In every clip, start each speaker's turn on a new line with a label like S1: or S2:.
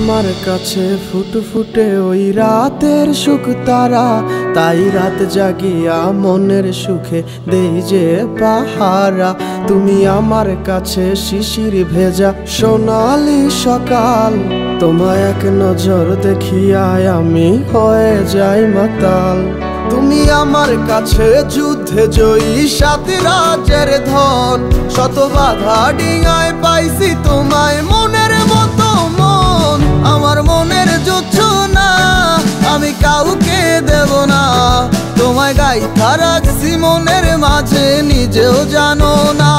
S1: আমার কাছে ফুটফুটে ওই রাতের সুখ তারা, তাই রাত জাগিয়া মনের সুখে দেই যে পাহারা। তুমি আমার কাছে শিশির ভেজা সোনালি সকাল, তোমায় এক নজর দেখিয়ায় আমি হয়ে যাই মাতাল। তুমি আমার কাছে যুদ্ধে জয়ী সাত রাজ্যের ধন, শত বাধা ডিঙায় পাইছি তোমায় মনের মতো মন। আমার মনের জোছনা আমি কাউকে দেব না, তোমায় গাইথা রাখছি মনের মাঝে নিজেও জানো না।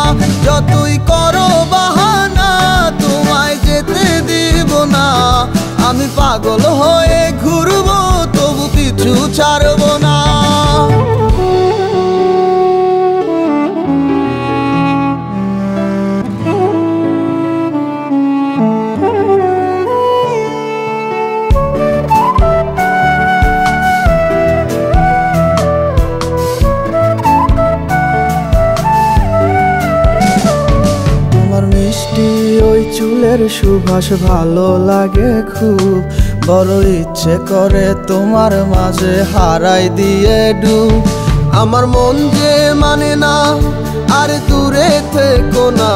S1: যতই করো বাহানা তোমায় যেতে দিব না, আমি পাগল হয়ে ঘুরবো তবু পিছু ছাড়বো না। মিষ্টি ওই চুলের সুবাস ভালো লাগে খুব, বড় ইচ্ছে করে তোমার মাঝে হারাই দিয়ে ডুব। আমার মন যে মানে না আর দূরে থেকো না,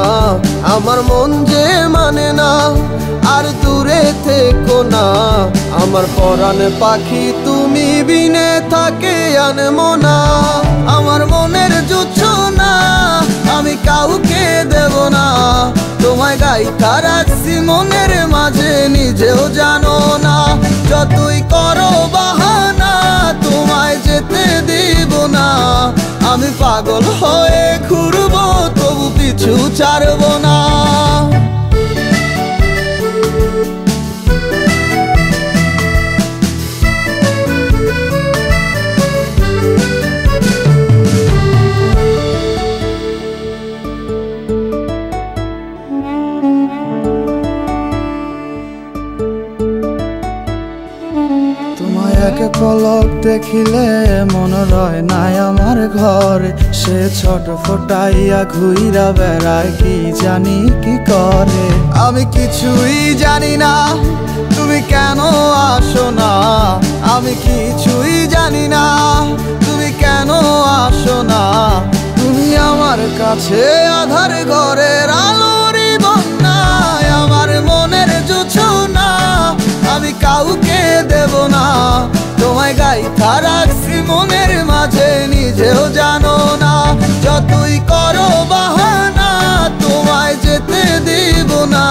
S1: আমার মন যে মানে না আর দূরে থেকো না। আমার পরাণে পাখি তুমি বিনে থাকে আনমো না, আমার মনের জোছনা আমি কাউকে দেব না। তোমায় গাইথা রাখছি মনের মাঝে নিজেও জানো না, যতই করো বাহানা তোমায় যেতে দিব না। আমি পাগল হয়ে ঘুরবো তবু পিছু ছাড়বো না। তোমায় এক পলক দেখিলে মন রয় নাই আমার ঘরে, সে ছোট ফোটাইয়া ঘুইরা বেড়ায় কি জানি কি করে। আমি কিছুই জানি না তুমি কেন আসো না, আমি কিছুই জানি না তুমি কেন আসো না। তুমি আমার কাছে আধার ঘরের আলোরই বন্যায়, আমার মনের জোছনা আমি কাউকে দেব না। তোমায় গাইথা রাখছি মনের মাঝে নিজেও জানো না, যতই করো বাহানা তোমায় যেতে দিব না।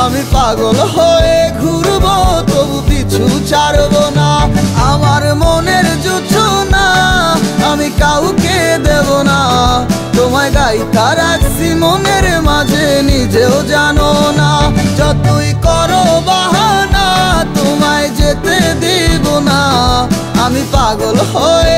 S1: আমি পাগল হয়ে ঘুরবো তবু পিছু ছাড়বো না। আমার মনের জোছনা আমি কাউকে দেব না, তোমায় গাইথা রাখছি মনের মাঝে নিজেও জানো না। যতই করো বাহানা তোমায় যেতে দিব না, আমি পাগল হয়ে